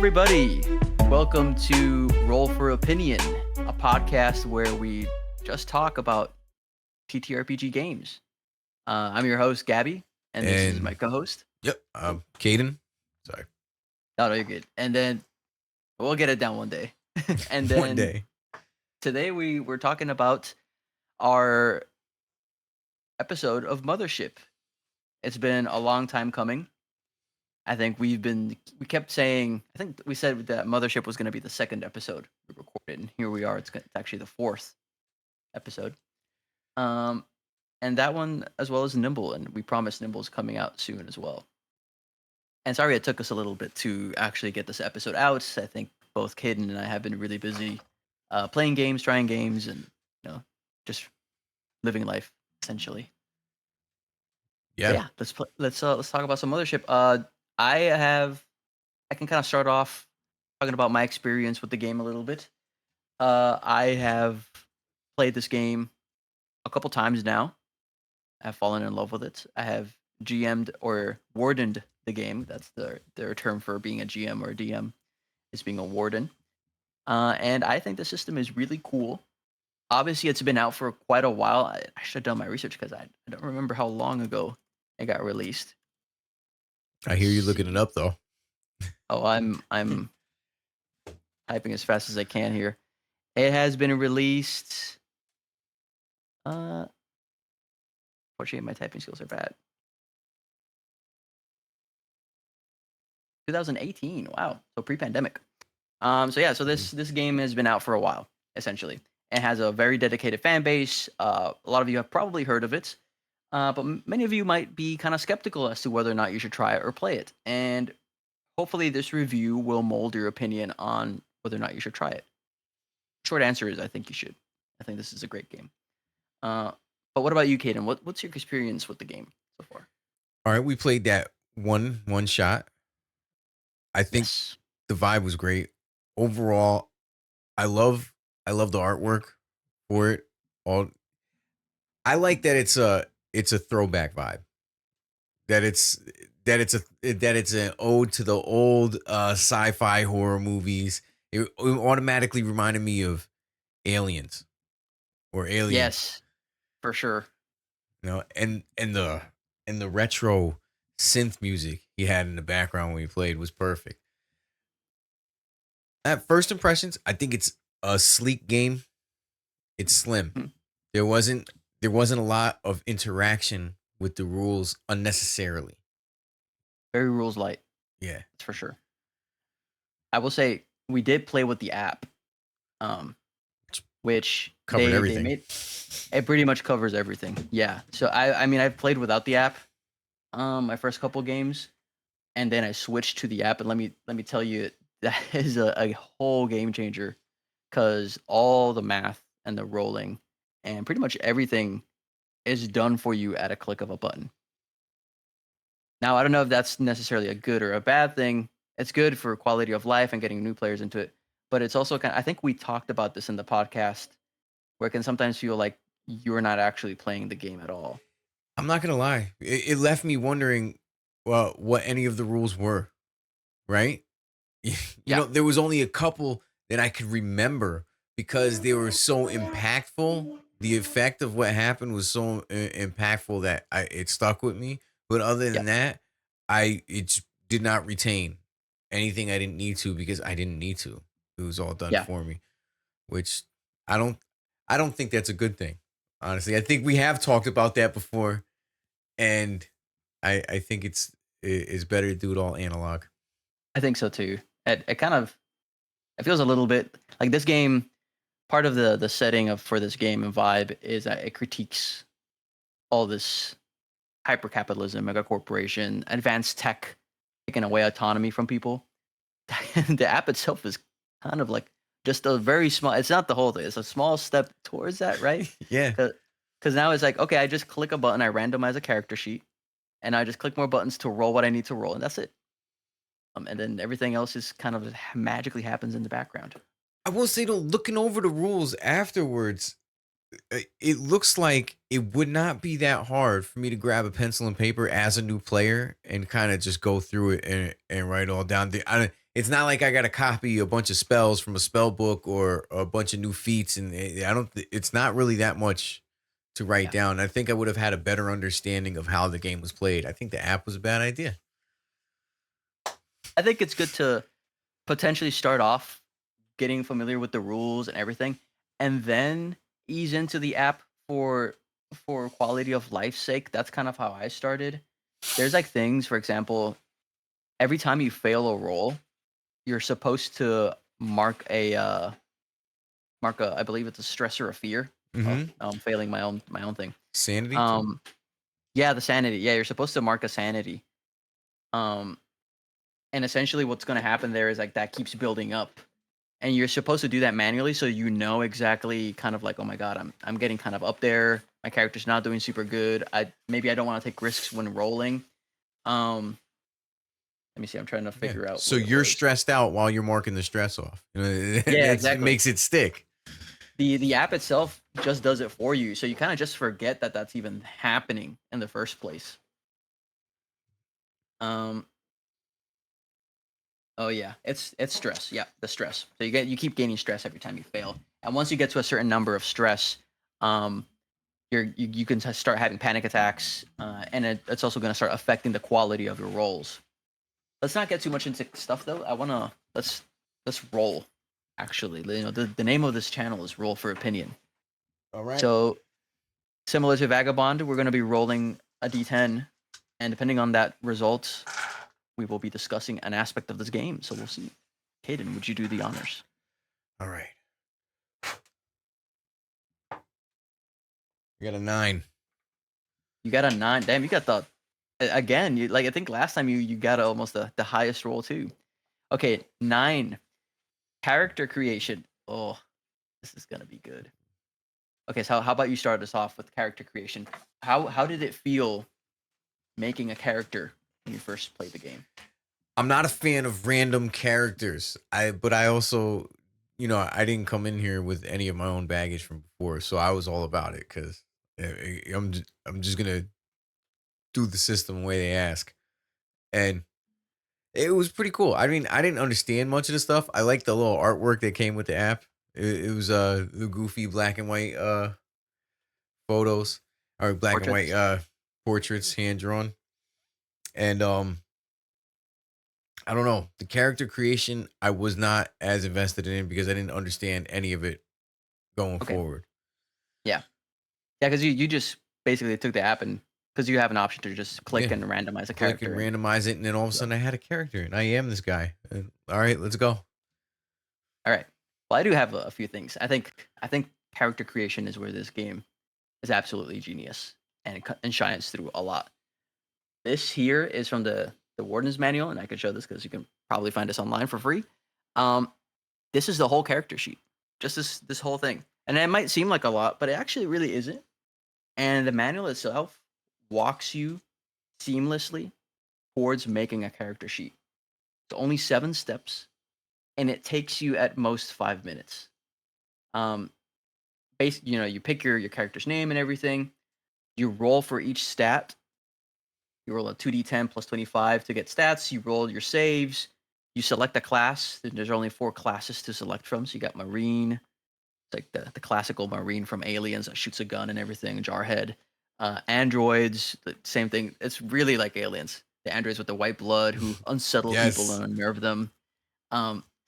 everybody. Welcome to Roll for Opinion, a podcast where we just talk about TTRPG games. I'm your host, Gabby, and this is And my co-host. yep, Caden. Sorry. No, no, you're good. And then we'll get it down one day. And One then day. today we're talking about our episode of Mothership. It's been a long time coming. I think we kept saying, I think we said that Mothership was going to be the second episode we recorded, and here we are. It's actually the fourth episode. Um, and that one as well as Nimble, and we promised Nimble's coming out soon as well. And sorry it took us a little bit to actually get this episode out. I think both Caden and I have been really busy playing games, trying games, and just living life essentially. So Yeah. yeah, let's talk about some Mothership. I can kind of start off talking about my experience with the game a little bit. I have played this game a couple times now. I've fallen in love with it. I have GM'd or wardened the game. That's their term for being a GM or a DM, is being a warden. And I think the system is really cool. Obviously, it's been out for quite a while. I should have done my research because I don't remember how long ago it got released. I hear you Let's looking it see. up though. Oh, I'm typing as fast as I can here. It has been released. Unfortunately, my typing skills are bad. 2018. Wow, so pre-pandemic. So this game has been out for a while, essentially. It has a very dedicated fan base. A lot of you have probably heard of it, but many of you might be kind of skeptical as to whether or not you should try it or play it. And hopefully, this review will mold your opinion on whether or not you should try it. Short answer is I think you should. I think this is a great game. But what about you, Caden? What's your experience with the game so far? All right, we played that one shot. I think Yes. the vibe was great. Overall, I love the artwork for it. All I like that it's a throwback vibe. That it's an ode to the old sci-fi horror movies. It automatically reminded me of Aliens or Alien. Yes, for sure. You know, and the retro synth music he had in the background when he played was perfect. At first impressions, I think it's a sleek game. It's slim. Mhm. There wasn't there wasn't a lot of interaction with the rules unnecessarily. Very rules light. Yeah. That's for sure. I will say we did play with the app, um, which Covered they everything. made. It pretty much covers everything. Yeah. So I mean I've played without the app, my first couple games, and then I switched to the app, and let me tell you that is a whole game changer, because all the math and the rolling and pretty much everything is done for you at a click of a button. Now, I don't know if that's necessarily a good or a bad thing. It's good for quality of life and getting new players into it, but it's also I think we talked about this in the podcast, where it can sometimes feel like you're not actually playing the game at all. I'm not gonna lie. It left me wondering what any of the rules were, right? You Yeah. know, there was only a couple that I could remember because they were so impactful. The effect of what happened was so impactful that it stuck with me. But other Yeah. than that, I did not retain anything I didn't need to because I didn't need to. It was all done Yeah. for me, which I don't I don't think that's a good thing. Honestly, I think we have talked about that before, and I think it's better to do it all analog. I think so too. It kind of it feels a little bit like this game. Part of the setting of for this game and vibe is that it critiques all this hyper capitalism, mega corporation, advanced tech, taking away autonomy from people. The app itself is kind of like just a very small. It's not the whole thing. It's a small step towards that, right? Yeah. Because now it's like, okay, I just click a button, I randomize a character sheet, and I just click more buttons to roll what I need to roll, and that's it. And then everything else is kind of magically happens in the background. I will say though, looking over the rules afterwards, it looks like it would not be that hard for me to grab a pencil and paper as a new player and kind of just go through it and write all down. it's not like I got to copy a bunch of spells from a spell book or a bunch of new feats, and I don't. It's not really that much to write Yeah. down. I think I would have had a better understanding of how the game was played. I think the app was a bad idea. I think it's good to potentially start off getting familiar with the rules and everything, and then ease into the app for quality of life's sake. That's kind of how I started. There's like things, for example, every time you fail a roll, you're supposed to mark a, I believe it's a stress or a fear. Oh, Hmm. I'm failing my own thing. Sanity too. Um, yeah, the sanity. Yeah, you're supposed to mark a sanity. Um, and essentially what's going to happen there is like that keeps building up, and you're supposed to do that manually so you know exactly kind of like, oh my god, I'm getting kind of up there. My character's not doing super good. I don't want to take risks when rolling. Um, let me see. I'm trying to Yeah. figure out So what it you're was. stressed out while you're marking the stress off. Yeah, It exactly. makes it stick. The app itself just does it for you, so you kind of just forget that that's even happening in the first place. Um, oh yeah, it's stress. Yeah, the stress. So you keep gaining stress every time you fail, and once you get to a certain number of stress, um, you can start having panic attacks, and it's also going to start affecting the quality of your rolls. Let's not get too much into stuff though. Let's roll. Actually, the name of this channel is Roll for Opinion. All right. So similar to Vagabond, we're going to be rolling a d10, and depending on that result, we will be discussing an aspect of this game. So we'll see. Caden, would you do the honors? All right. We got a 9. You got a 9. Damn, you got the again. You like I think last time you got almost the highest roll too. Okay, 9 character creation. Oh, this is gonna be good. Okay, so how about you start us off with character creation? How did it feel making a character when you first played the game? I'm not a fan of random characters. But I also, I didn't come in here with any of my own baggage from before, so I was all about it because I'm just gonna do the system the way they ask, and it was pretty cool. I mean, I didn't understand much of the stuff. I liked the little artwork that came with the app. It was the goofy black and white photos or black and white Portraits? portraits hand drawn, and I don't know. The character creation, I was not as invested in because I didn't understand any of it going Okay, forward. yeah, yeah, because you just basically took the app and because you have an option to just click Yeah. and randomize a Click and character and randomize it, and then all of a yep. sudden I had a character, and I am this guy. And, all right, let's go. All right. Well, I do have a few things. I think character creation is where this game is absolutely genius and and shines through a lot. This here is from the Warden's Manual, and I could show this because you can probably find this online for free. Um, this is the whole character sheet, just this whole thing, and it might seem like a lot, but it actually really isn't. And the manual itself walks you seamlessly towards making a character sheet. It's only 7 steps, and it takes you at most 5 minutes. Um, you pick your character's name and everything. You roll for each stat. You roll a 2d10 plus 25 to get stats. You roll your saves. You select a class. There's only 4 classes to select from. So you got Marine. It's like the classical Marine from Aliens that shoots a gun and everything, Jarhead. Androids, the same thing. It's really like Aliens. The androids with the white blood who unsettle people Yes. and unnerve them.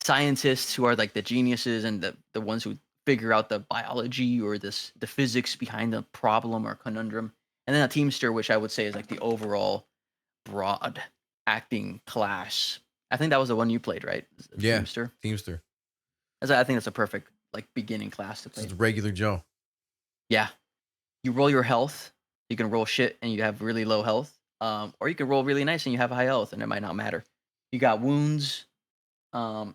Scientists who are like the geniuses and the ones who figure out the biology or the physics behind the problem or conundrum, and then a teamster, which I would say is like the overall broad acting class. I think that was the one you played, right? The Yeah. teamster. Teamster. I think that's a perfect like beginning class to play. Just regular Joe. Yeah, you roll your health. You can roll shit and you have really low health, or you can roll really nice and you have high health, and it might not matter. You got wounds. Um,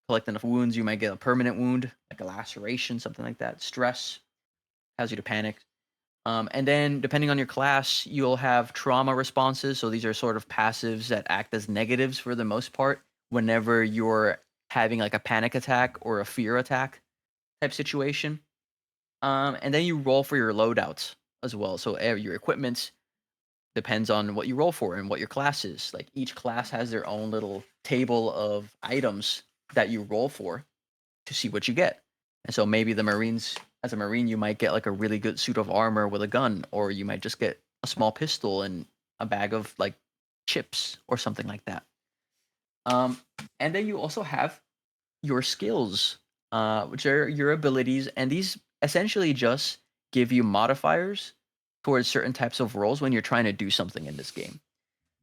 Collect enough wounds, you might get a permanent wound, like a laceration, something like that. Stress has you to panic. And then, depending on your class, you'll have trauma responses. So these are sort of passives that act as negatives for the most part. Whenever you're having like a panic attack or a fear attack type situation, and then you roll for your loadouts as well. So your equipment, depends on what you roll for and what your class is. Like each class has their own little table of items that you roll for to see what you get. And so maybe the Marines, as a Marine, you might get like a really good suit of armor with a gun, or you might just get a small pistol and a bag of like chips or something like that. Um, and then you also have your skills, which are your abilities, and these essentially just give you modifiers towards certain types of roles when you're trying to do something in this game.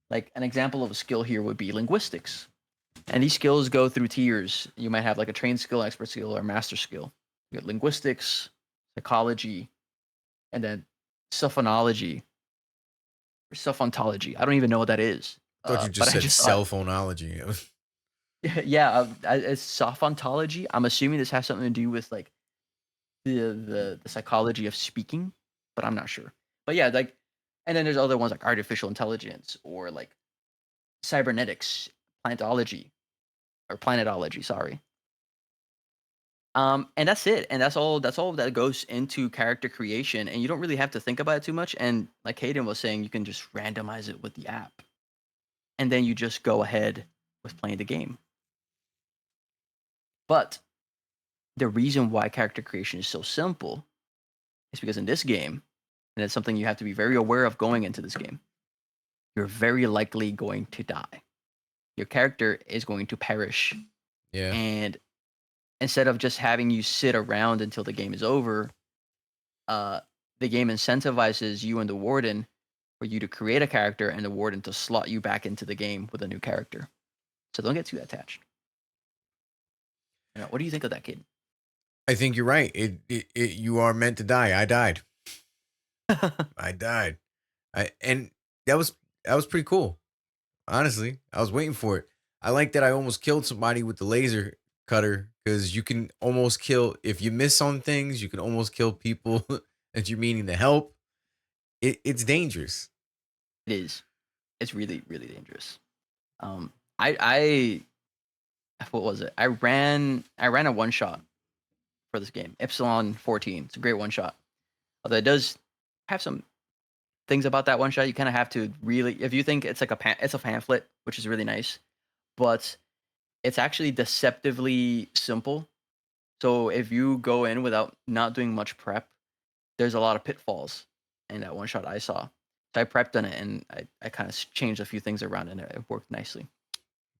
Like an example of a skill here would be linguistics. And these skills go through tiers. You might have like a trained skill, expert skill, or master skill. You got linguistics, psychology, and then sophonology or sophontology. I don't even know what that is. Thought you But just I said just thought, cell phonology. yeah, it's sophontology. I'm assuming this has something to do with like the psychology of speaking, but I'm not sure. But yeah, like, and then there's other ones like artificial intelligence or like cybernetics, plantology or planetology. Sorry. And that's it. And that's all that goes into character creation. And you don't really have to think about it too much. And like Hayden was saying, you can just randomize it with the app. And then you just go ahead with playing the game. But the reason why character creation is so simple is because in this game, and it's something you have to be very aware of going into this game, you're very likely going to die. Your character is going to perish. Yeah. And instead of just having you sit around until the game is over, uh, the game incentivizes you and the warden for you to create a character and the warden to slot you back into the game with a new character. So don't get too attached. What do you think of that, kid? I think you're right. You are meant to die. I died. I died. And that was that was pretty cool. Honestly, I was waiting for it. I like that I almost killed somebody with the laser cutter because you can almost kill if you miss on things. You can almost kill people that you're meaning to help. It's dangerous. It is. It's really, really dangerous. I what was it? I ran a one shot for this game, Epsilon 14. It's a great one shot. Although it does have some things about that one shot. You kind of have to really, if you think it's like it's a pamphlet, which is really nice, but it's actually deceptively simple. So if you go in without not doing much prep, there's a lot of pitfalls in that one shot I saw. So I prepped on it and I kind of changed a few things around and it worked nicely.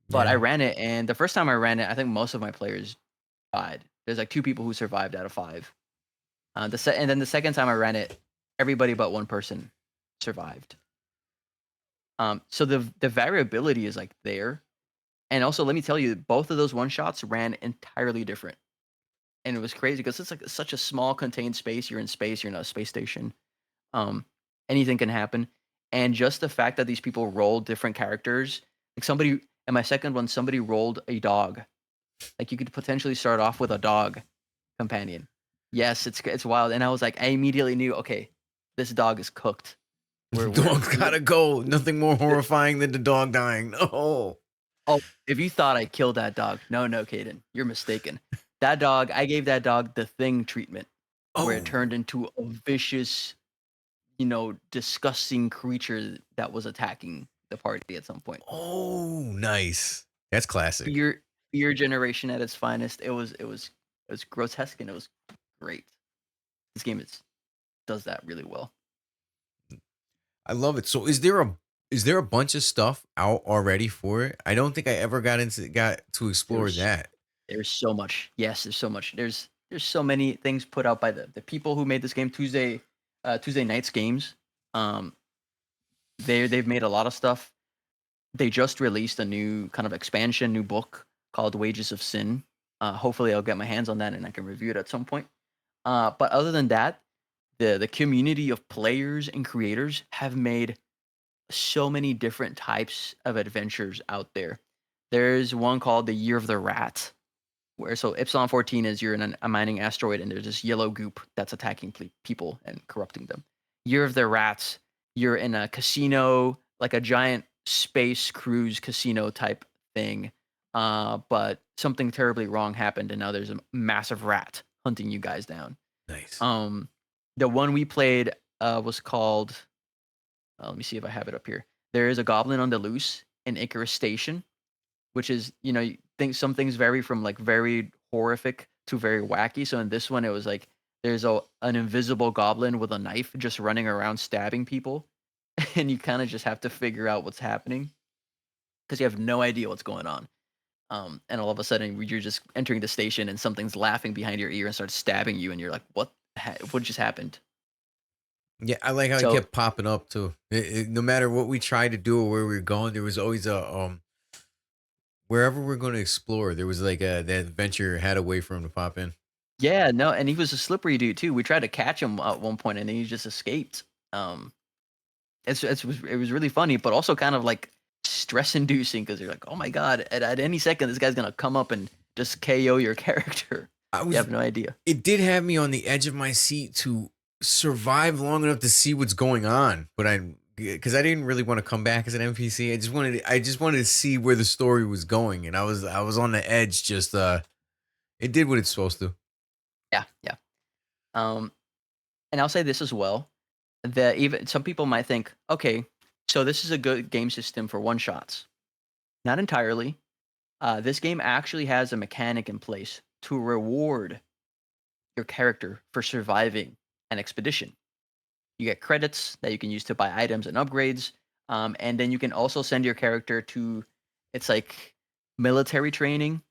But I Yeah. ran it, and the first time I ran it, I think most of my players died. There's like two people who survived out of five. And then the second time I ran it, everybody but one person survived. So the variability is like there, and also let me tell you, both of those one shots ran entirely different, and it was crazy because it's like such a small contained space. You're in space. You're not a space station. Um, Anything can happen, and just the fact that these people rolled different characters, like somebody in my second one, somebody rolled a dog. Like you could potentially start off with a dog companion. Yes, it's wild, and I was like, I immediately knew, okay, this dog is cooked. We're Dog's gotta go. Nothing more horrifying than the dog dying. No. oh, if you thought I killed that dog, no, Caden, you're mistaken. That dog, I gave that dog the thing treatment, where it Oh. turned into a vicious, disgusting creature that was attacking the party at some point. Oh, nice. That's classic. Fear generation at its finest. It was grotesque and it was great. This game does that really well. I love it. So is there a bunch of stuff out already for it? I don't think I ever got to explore There's that. there's so much. Yes, there's so much. There's so many things put out by the people who made this game. Tuesday Nights Games. Um, they've made a lot of stuff. They just released a new kind of expansion, new book called Wages of Sin. Hopefully, I'll get my hands on that and I can review it at some point. But other than that, the community of players and creators have made so many different types of adventures out there. There's one called the Year of the Rat, where so Epsilon 14 is you're in a mining asteroid and there's this yellow goop that's attacking people and corrupting them. Year of the Rats, you're in a casino, like a giant space cruise casino type thing. But something terribly wrong happened and now there's a massive rat hunting you guys down. Nice. Um, the one we played was called Let me see if I have it up here. There is a goblin on the loose in Icarus Station, which is, you think some things vary from like very horrific to very wacky. So in this one, it was like there's an invisible goblin with a knife just running around stabbing people, and you kind of just have to figure out what's happening because you have no idea what's going on. And all of a sudden, you're just entering the station, and something's laughing behind your ear and starts stabbing you, and you're like, What just happened?" Yeah, I like how it So kept popping up too. No matter what we tried to do or where we were going, there was always a wherever we're going to explore, there was like a that adventure had a way for him to pop in. yeah, no, and he was a slippery dude too. We tried to catch him at one point, and then he just escaped. Um, it was really funny, but also kind of like stress inducing because you're like, oh my god, at any second this guy's gonna come up and just KO your character. I You was have no idea. It did have me on the edge of my seat to survive long enough to see what's going on, but because I didn't really want to come back as an NPC. I just wanted to see where the story was going, and I was on the edge. Just it did what it's supposed to. Yeah, yeah. Um, and I'll say this as well, that even some people might think, okay, so this is a good game system for one shots. Not entirely. This game actually has a mechanic in place to reward your character for surviving an expedition. You get credits that you can use to buy items and upgrades, and then you can also send your character to, it's like military training.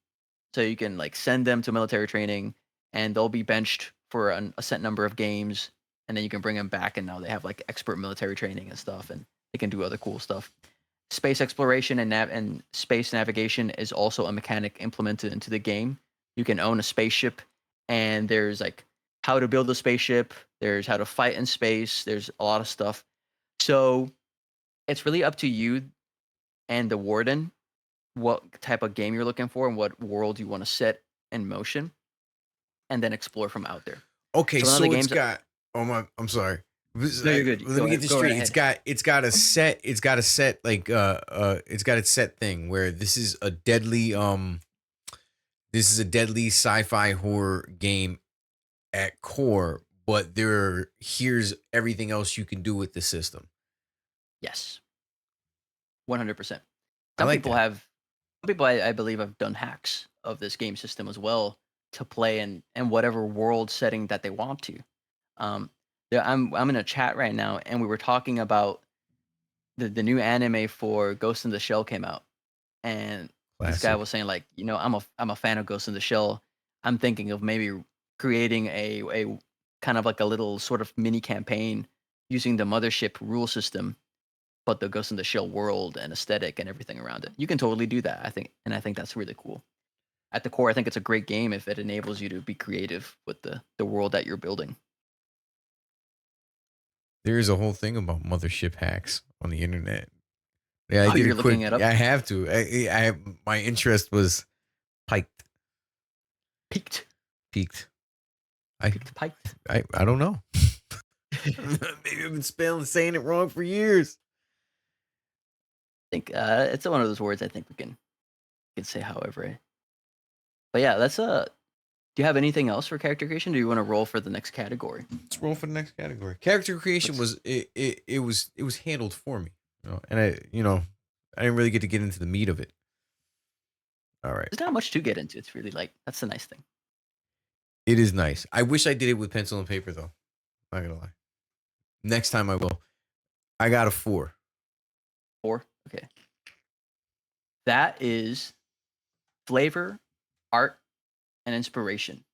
So you can like send them to military training, and they'll be benched for a set number of games, and then you can bring them back, and now they have like expert military training and stuff, and they can do other cool stuff. Space exploration and space navigation is also a mechanic implemented into the game. You can own a spaceship, and there's like how to build a spaceship. There's how to fight in space. There's a lot of stuff. So it's really up to you and the warden what type of game you're looking for and what world you want to set in motion, and then explore from out there. Okay, So one of the so it's games. got. Oh my, I'm sorry. No, you're good. Let me get this Go right straight. ahead. It's got a set like it's got a set thing where this is a deadly sci-fi horror game at core, but here's everything else you can do with the system. Yes, 100%. I Some like people that. have. Some people, I believe, have done hacks of this game system as well to play in whatever world setting that they want to. Um, yeah, I'm in a chat right now, and we were talking about the new anime for Ghost in the Shell came out, and this guy Classic. was saying like, I'm a fan of Ghost in the Shell. I'm thinking of maybe creating a kind of like a little sort of mini campaign using the Mothership rule system, but the Ghost in the Shell world and aesthetic and everything around it. You can totally do that, I think, and I think that's really cool. At the core, I think it's a great game if it enables you to be creative with the world that you're building. There is a whole thing about mothership hacks on the internet. Yeah, I Oh, did a you're looking quick. it up? Yeah, I have to. My interest was piked, Peaked, peaked. I peaked, piked. I don't know. Maybe I've been saying it wrong for years. Think it's one of those words I think we can say however. But yeah, that's do you have anything else for character creation? Do you want to roll for the next category? Let's roll for the next category. Character creation Let's. it was handled for me, and I didn't really get into the meat of it. All right, There's not much to get into. It's really like that's the nice thing. it is nice. I wish I did it with pencil and paper though. Not gonna lie. Next time I will. I got a 4. 4. Okay. That is flavor, art, and inspiration.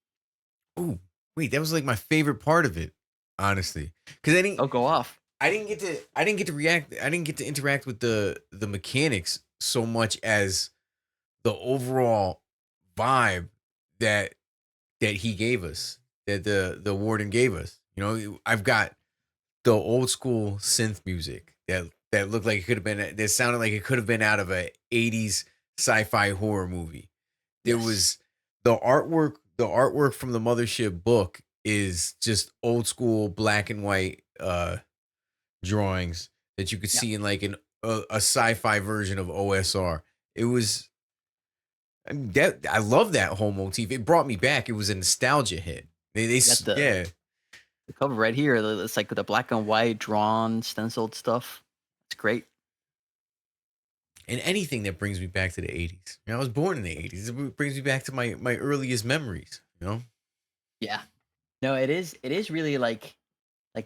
Ooh, wait, that was like my favorite part of it, honestly, because Oh, go off. I didn't get to react. I didn't get to interact with the mechanics so much as the overall vibe that he gave us, that the warden gave us. I've got the old school synth music that looked like it could have been that sounded like it could have been out of a 80s sci-fi horror movie. There Yes. was the artwork from the Mothership book is just old school black and white drawings that you could Yeah. see in like a sci-fi version of OSR. It was that I love that whole motif. It brought me back. It was a nostalgia hit. You got Yeah. the cover right here. It's like the black and white drawn stenciled stuff. It's great. And anything that brings me back to the 80s. I was born in the 80s. It brings me back to my earliest memories, you know? Yeah. No, it is really like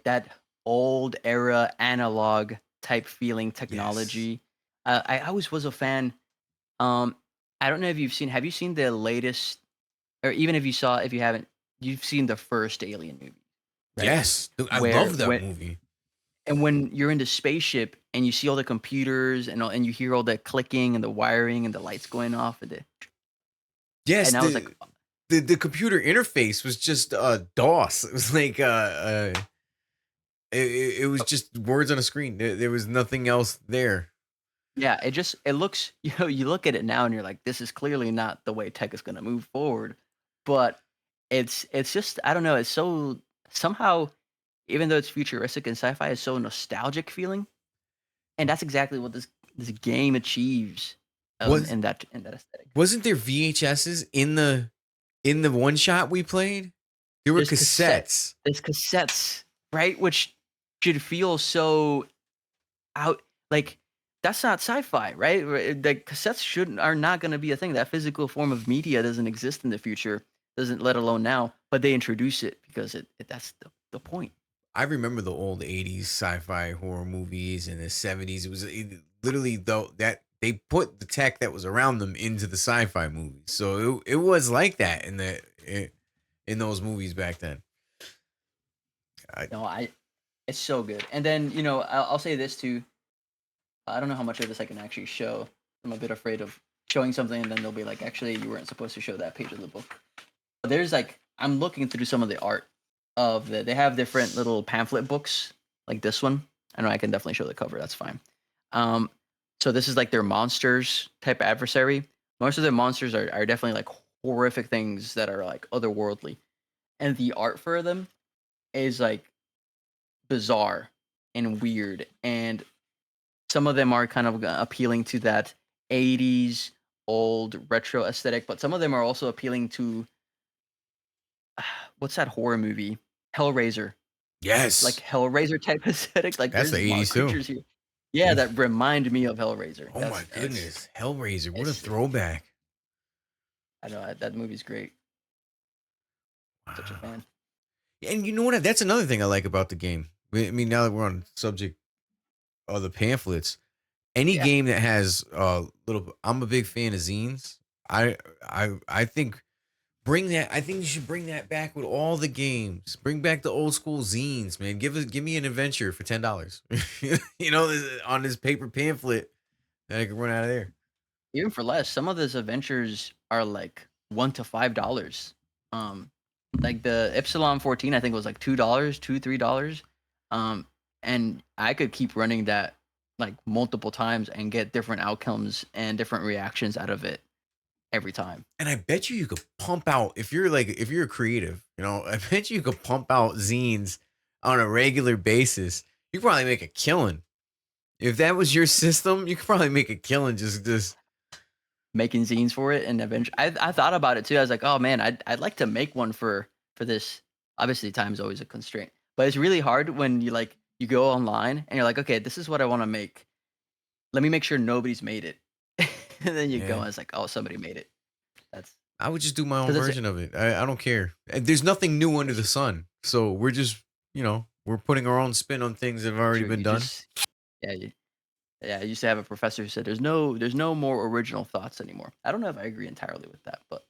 that old era analog type feeling Yes. technology. I always was a fan. Um, I don't know if you've seen. Have you seen the latest, or even if you haven't, you've seen the first Alien movie, right? Yes. Dude, I Where love that when movie. and when you're in the spaceship and you see all the computers and you hear all the clicking and the wiring and the lights going off Yes, and I was like, the computer interface was just DOS. It was like it was just words on a screen. There was nothing else there. yeah, it looks you look at it now and you're like, "This is clearly not the way tech is gonna move forward." But it's just I don't know, it's so somehow, even though it's futuristic and sci-fi, it's so nostalgic feeling, and that's exactly what this game achieves, Was in that aesthetic. wasn't there VHSs in the one shot we played? There were There's cassette cassettes. there's cassettes, right? Which should feel so out like, that's not sci-fi, right? The cassettes shouldn't are not gonna be a thing. That physical form of media doesn't exist in the future, doesn't let alone now, but they introduce it because that's the point. I remember the old 80s sci-fi horror movies and the 70s. Literally though that they put the tech that was around them into the sci-fi movies. So it was like that in those movies back then. I, No, I it's so good. And then, I'll say this too, I don't know how much of this I can actually show. I'm a bit afraid of showing something and then they'll be like, "Actually, you weren't supposed to show that page of the book." But there's like I'm looking through some of the art they have different little pamphlet books like this one. I know I can definitely show the cover. That's fine. Um, so this is like their monsters type adversary. Most of their monsters are definitely like horrific things that are like otherworldly, and the art for them is like bizarre and weird. And some of them are kind of appealing to that 80s old retro aesthetic, but some of them are also appealing to what's that horror movie? Hellraiser. Like yes. Hellraiser type aesthetic, like, That's the there's 80s too. creatures here. Yeah, that remind me of Hellraiser. Oh my That's goodness. Hellraiser. What a it's throwback. I know, that movie's great. Such a Wow. fan. And you know what? That's another thing I like about the game. I mean, now that we're on the subject of the pamphlets, any Yeah. game that has little I'm a big fan of zines. I think bring that I think you should bring that back with all the games. Bring back the old school zines, man. Give me an adventure for $10. You know, on this paper pamphlet that I can run out of there. Even for less, some of those adventures are, like, 1 to $5. Um, like, the Epsilon 14, I think, was, like, $2, 2, $3. Um, and I could keep running that, like, multiple times and get different outcomes and different reactions out of it every time. And I bet you could pump out if you're a creative, you know, I bet you could pump out zines on a regular basis. You could probably make a killing. If that was your system, you could probably make a killing just Making zines for it, and eventually I thought about it too. I was like, "Oh man, I'd like to make one for this." Obviously, time's always a constraint, but it's really hard when you go online and you're like, "Okay, this is what I want to make. Let me make sure nobody's made it." And then you go yeah. and it's like, "Oh, somebody made it." That's I would just do my own because it's version of it. I don't care. There's nothing new under the sun. So we're just, you know, we're putting our own spin on things that have already true. been You done. just yeah, yeah. I used to have a professor who said, there's no more original thoughts anymore." I don't know if I agree entirely with that, but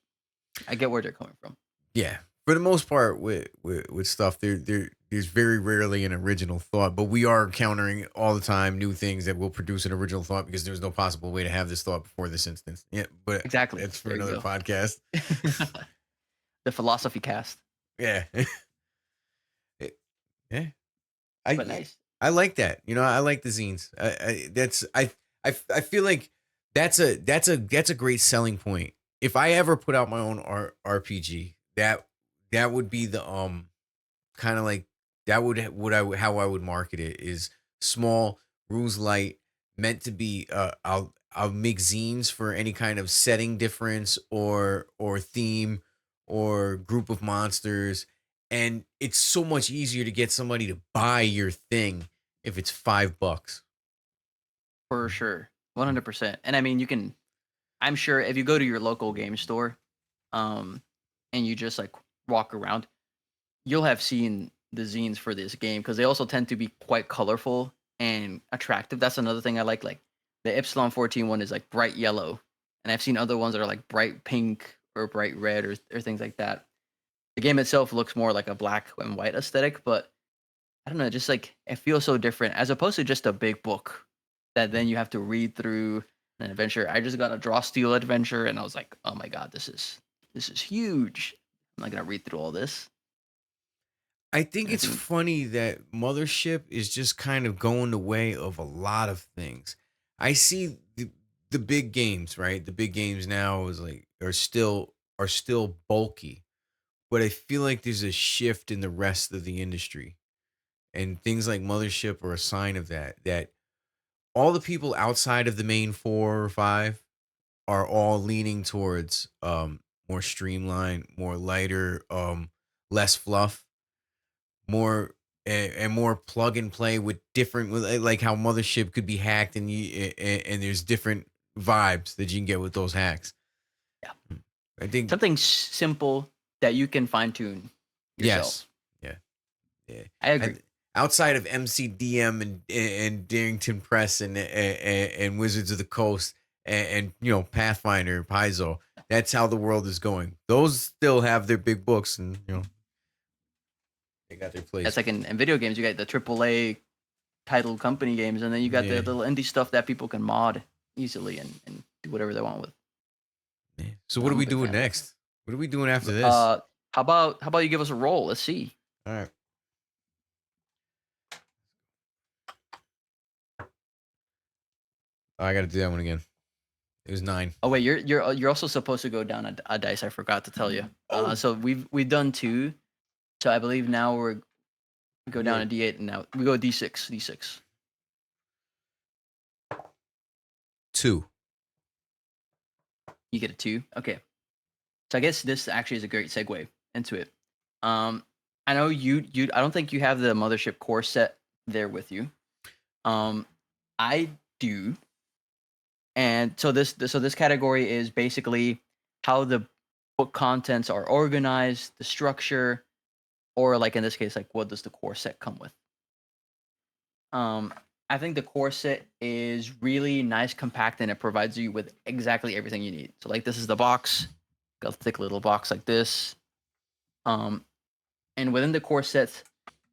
I get where they're coming from. Yeah. For the most part with stuff there's very rarely an original thought, but we are encountering all the time new things that will produce an original thought because there's no possible way to have this thought before this instance. Yeah, but Exactly. that's for There you another go. podcast. The philosophy cast, Yeah. Eh, yeah. but I nice. I like that. You know, I like the zines. I feel like that's a great selling point. If I ever put out my own RPG, that would be the kind of like that would how I would market it is small, rules light, meant to be I'll make zines for any kind of setting difference or theme or group of monsters, and it's so much easier to get somebody to buy your thing if it's $5. for sure, 100%. And I mean, you can. I'm sure if you go to your local game store, um, and you just like walk around, you'll have seen the zines for this game because they also tend to be quite colorful and attractive. That's another thing I like. Like the Epsilon 14 one is like bright yellow, and I've seen other ones that are like bright pink or bright red or things like that. The game itself looks more like a black and white aesthetic, but I don't know, just like it feels so different as opposed to just a big book that then you have to read through an adventure. I just got a draw steel adventure and I was like, oh my god, this is huge. I'm not gonna read through all this. I think And I it's think funny that Mothership is just kind of going the way of a lot of things. I see the big games, right? The big games now is like are still bulky, but I feel like there's a shift in the rest of the industry. And things like Mothership are a sign of that all the people outside of the main 4 or 5 are all leaning towards more streamlined, more lighter, less fluff, more and more plug and play with different like how Mothership could be hacked and there's different vibes that you can get with those hacks. yeah, I think something simple that you can fine tune yes. yourself. Yeah. Yeah. I agree. And outside of MCDM and Darrington Press and Wizards of the Coast and Pathfinder, Paizo, that's how the world is going. Those still have their big books and they got their It's place. like in video games, you got the AAA titled company games, and then you got the Yeah. little indie stuff that people can mod easily and do whatever they want with. Yeah. So So what are I'm a we big doing fan of that. next? What are we doing after this? Uh, how about you give us a roll? Let's see. All right. Oh, I got to do that one again. It was 9. Oh wait, you're also supposed to go down a dice. I forgot to tell you. Oh, So we've done two. So I believe now we go down yeah. a D8 and now we go D6. D6. 2. You get a two. Okay. So I guess this actually is a great segue into it. Um, I know you. I don't think you have the Mothership core set there with you. Um, I do, and so this category is basically how the book contents are organized, the structure, or like in this case, like what does the core set come with? Um, I think the core set is really nice, compact, and it provides you with exactly everything you need. So like this is the box, got a thick little box like this. Um, and within the core set,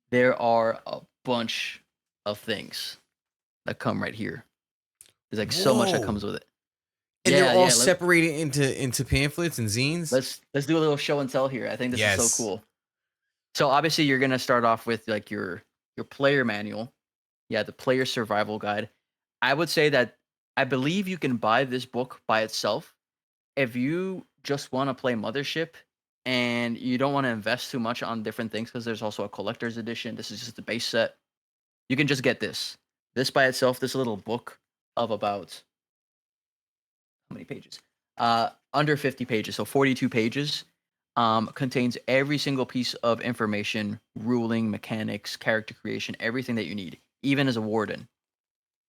there are a bunch of things that come right here. There's like so much that Whoa. comes with it. And they're Yeah, all yeah. separated into pamphlets and zines? Let's do a little show and tell here. I think this is so Yes. cool. So obviously you're gonna start off with like your player manual. Yeah, the player survival guide. I would say that I believe you can buy this book by itself. If you just want to play Mothership and you don't want to invest too much on different things, because there's also a collector's edition. This is just the base set. You can just get this. This by itself, this little book of about how many pages? Under 50 pages, so 42 pages. Contains every single piece of information, ruling, mechanics, character creation, everything that you need, even as a warden.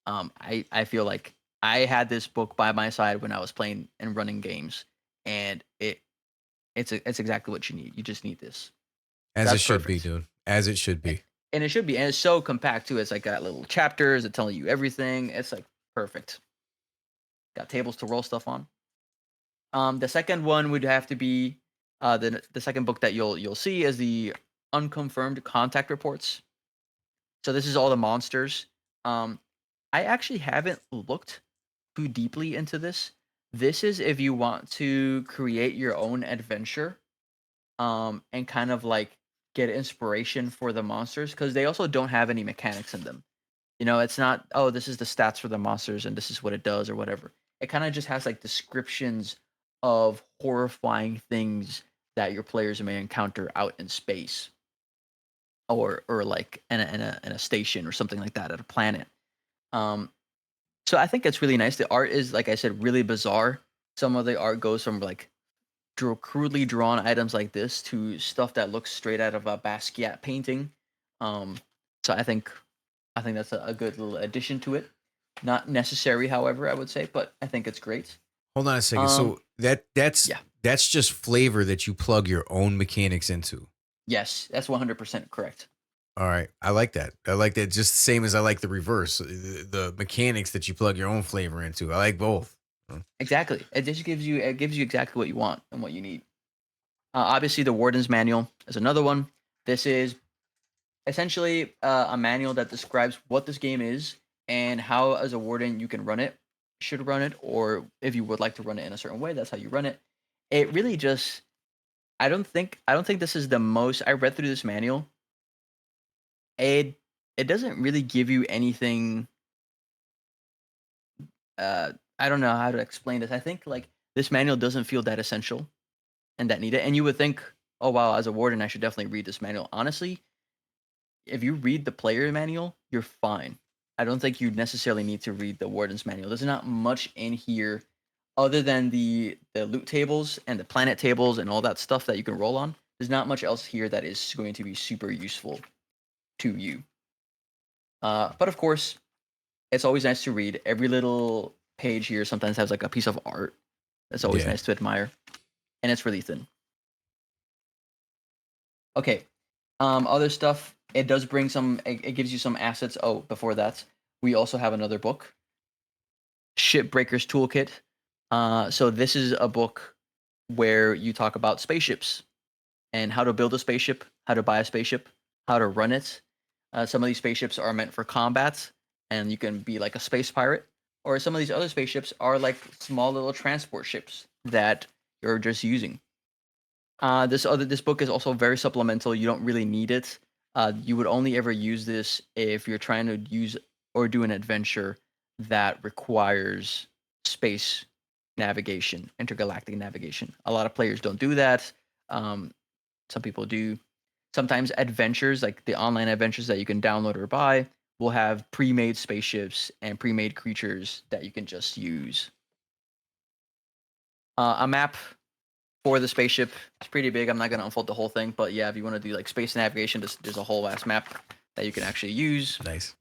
I feel like I had this book by my side when I was playing and running games, and it's exactly what you need. You just need this. As it That's should be, perfect. dude. As it should A- be. And it should be, and it's so compact too. It's like got little chapters that telling you everything. It's like perfect. Got tables to roll stuff on. The second one would have to be the second book that you'll see is the unconfirmed contact reports. So this is all the monsters. Um, I actually haven't looked too deeply into this. This is if you want to create your own adventure, and kind of like get inspiration for the monsters because they also don't have any mechanics in them. It's not, oh, this is the stats for the monsters and this is what it does or whatever. It kind of just has like descriptions of horrifying things that your players may encounter out in space or like in a station or something like that at a planet. Um, so I think it's really nice. The art is, like I said, really bizarre. Some of the art goes from like crudely drawn items like this to stuff that looks straight out of a Basquiat painting. Um, so I think that's a good little addition to it. Not necessary, however, I would say, but I think it's great. Hold on a second. Um, So that's yeah, that's just flavor that you plug your own mechanics into. yes, that's 100% correct. All right. I like that. I like that just the same as I like the reverse. The mechanics that you plug your own flavor into. I like both. Exactly. It gives you exactly what you want and what you need. Obviously, the Warden's Manual is another one. This is essentially a manual that describes what this game is and how, as a warden, you can run it, should run it, or if you would like to run it in a certain way, that's how you run it. It really just, I don't think this is the most. I read through this manual. It doesn't really give you anything. I don't know how to explain this. I think like this manual doesn't feel that essential and that needed. And you would think, oh wow, as a warden, I should definitely read this manual. Honestly, if you read the player manual, you're fine. I don't think you necessarily need to read the warden's manual. There's not much in here other than the loot tables and the planet tables and all that stuff that you can roll on. There's not much else here that is going to be super useful to you. But of course, it's always nice to read. Every little page here sometimes has like a piece of art. That's always Yeah. nice to admire, and it's really thin. Okay. Other stuff. It does bring some. It gives you some assets. Oh, before that, we also have another book, Shipbreaker's Toolkit. So this is a book where you talk about spaceships and how to build a spaceship, how to buy a spaceship, how to run it. Some of these spaceships are meant for combat, and you can be like a space pirate. Or some of these other spaceships are like small little transport ships that you're just using. This book is also very supplemental. You don't really need it. You would only ever use this if you're trying to use or do an adventure that requires space navigation, intergalactic navigation. A lot of players don't do that. Um, some people do. Sometimes adventures, like the online adventures that you can download or buy, will have pre-made spaceships and pre-made creatures that you can just use. A map for the spaceship. It's pretty big. I'm not going to unfold the whole thing, but yeah, if you want to do like space navigation, there's a whole ass map that you can actually use. Nice.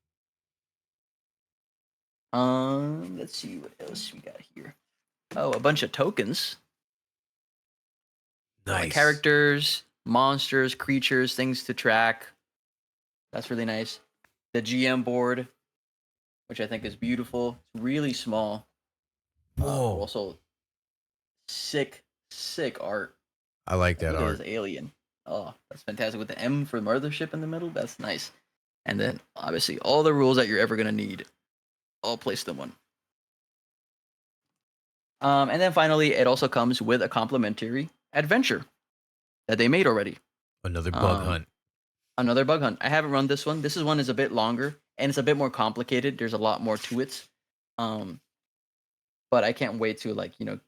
Let's see what else we got here. Oh, a bunch of tokens for like Nice. characters, monsters, creatures, things to track. That's really nice. The GM board, which I think is beautiful. It's really small, but Whoa. also sick, sick art. I like Like, that look at art. this alien. Oh, that's fantastic with the M for Mothership in the middle. That's nice. And then obviously all the rules that you're ever gonna need, all placed in one. And then finally, it also comes with a complimentary adventure that they made already. Another bug Um, hunt. Another bug hunt. I haven't run this one. This is one is a bit longer and it's a bit more complicated. There's a lot more to it. Um, but I can't wait to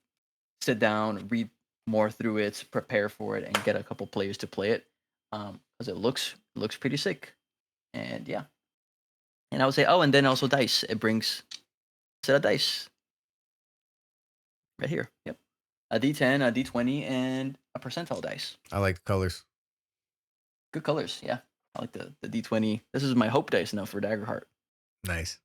sit down, read more through it, prepare for it, and get a couple players to play it. Because it looks pretty sick. And yeah. And I would say, oh, and then also dice. It brings a set of dice right here. Yep. A D10, a D20, and a percentile dice. I like the colors. Good colors. Yeah. I like the D20. This is my hope dice now for Daggerheart. Nice.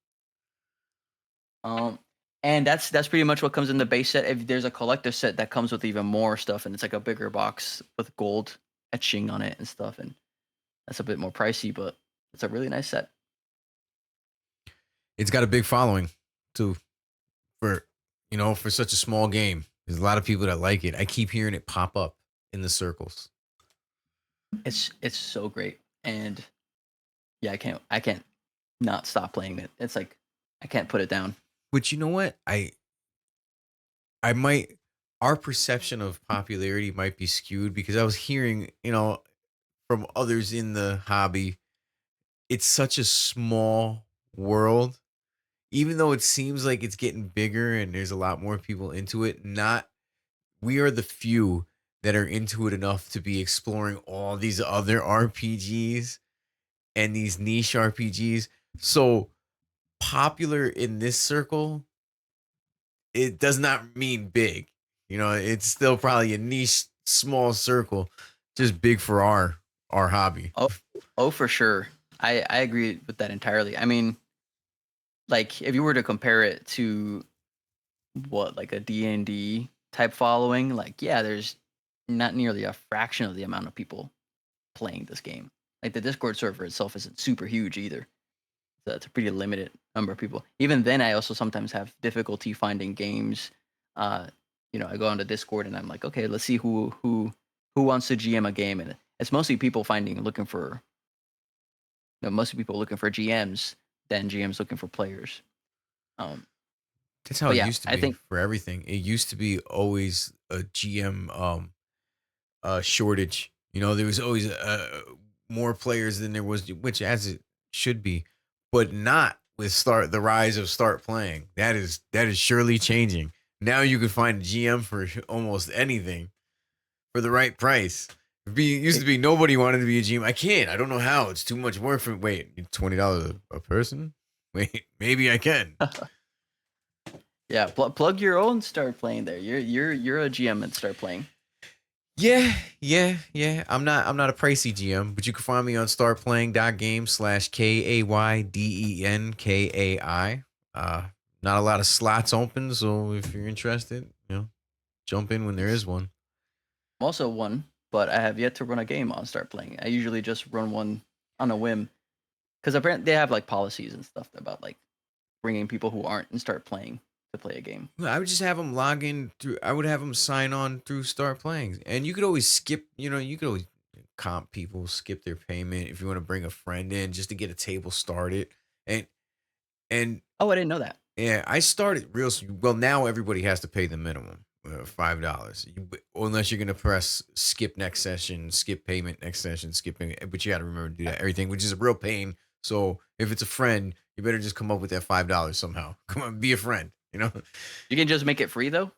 Um, and that's pretty much what comes in the base set. If there's a collector set that comes with even more stuff, and it's like a bigger box with gold etching on it and stuff, and that's a bit more pricey, but it's a really nice set. It's got a big following too for for such a small game. There's a lot of people that like it. I keep hearing it pop up in the circles. It's so great, and yeah, I can't not stop playing it. It's like I can't put it down. But you know what? I might our perception of popularity might be skewed because I was hearing, from others in the hobby, it's such a small world. Even though it seems like it's getting bigger and there's a lot more people into it, not we are the few that are into it enough to be exploring all these other RPGs and these niche RPGs. So popular in this circle, it does not mean big. It's still probably a niche small circle, just big for our hobby. Oh, oh, for sure. I agree with that entirely. I mean, like if you were to compare it to what like a D&D type following, like yeah, there's not nearly a fraction of the amount of people playing this game. Like the Discord server itself isn't super huge either. So it's a pretty limited number of people. Even then, I also sometimes have difficulty finding games. Uh, I go on the Discord and I'm like, okay, let's see who wants to GM a game, and it's mostly people looking for mostly people looking for GMs than GMs looking for players. Um, That's how but it yeah, used to I be think for everything. It used to be always a GM shortage. You know, there was always more players than there was, which as it should be, but not with start the rise of start playing. That is surely changing. Now you can find a GM for almost anything for the right price. It used to it, be nobody wanted to be a GM. I can't. I don't know how. It's too much work for. Wait, $20 a person? Wait, maybe I can. yeah, plug your own start playing there. You're a GM and start playing. Yeah. I'm not a pricey GM, but you can find me on startplaying.game/KAYDENKAI. Not a lot of slots open, so if you're interested, jump in when there Nice. is one. I'm also one, but I have yet to run a game on start playing. I usually just run one on a whim because apparently they have like policies and stuff about like bringing people who aren't and start playing to play a game. Well, I would just have them log in through. I would have them sign on through Start Playing, and you could always skip. You could always comp people, skip their payment if you want to bring a friend in just to get a table started. And and Oh, I didn't know that. yeah, I started well. Now everybody has to pay the minimum, $5. Unless you're gonna press skip next session, skip payment next session, skip payment. But you got to remember to do that everything, which is a real pain. So if it's a friend, you better just come up with that $5 somehow. Come on, be a friend. You can just make it free though.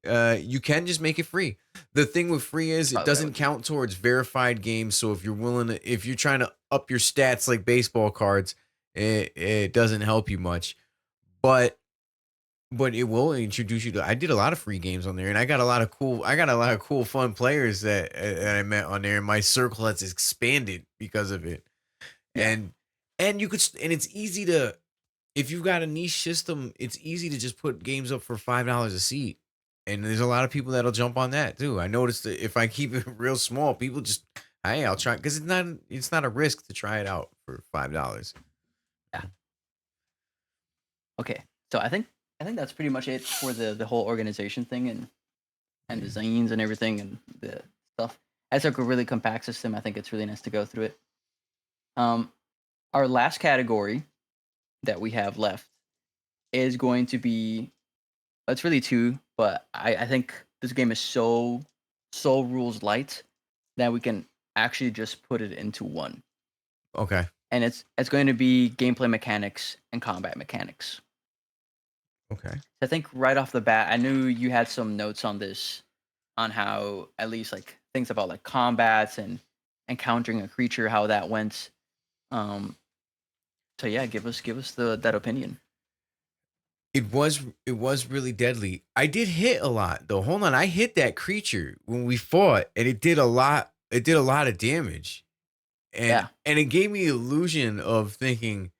You can just make it free. The thing with free is it Oh, that doesn't would. count towards verified games. So if you're trying to up your stats like baseball cards, it doesn't help you much. But it will introduce you to. I did a lot of free games on there, and I got a lot of cool, fun players that I met on there, and my circle has expanded because of it. Yeah. And you could, and it's easy to, if you've got a niche system, it's easy to just put games up for $5 a seat. And there's a lot of people that'll jump on that too. I noticed that if I keep it real small, people just, hey, I'll try because it's not a risk to try it out for $5. Yeah. Okay. So I think that's pretty much it for the whole organization thing and the Yeah. zines and everything and the stuff. That's like a really compact system. I think it's really nice to go through it. Um, our last category that we have left is going to be it's really two, but I think this game is so rules light that we can actually just put it into one. Okay. And it's going to be gameplay mechanics and combat mechanics. Okay. I think right off the bat, I knew you had some notes on this, on how at least like things about like combats and encountering a creature, how that went. Um, so yeah, give us the that opinion. It was really deadly. I did hit a lot though. Hold on, I hit that creature when we fought, and it did a lot. It did a lot of damage, and Yeah. and it gave me the illusion of thinking,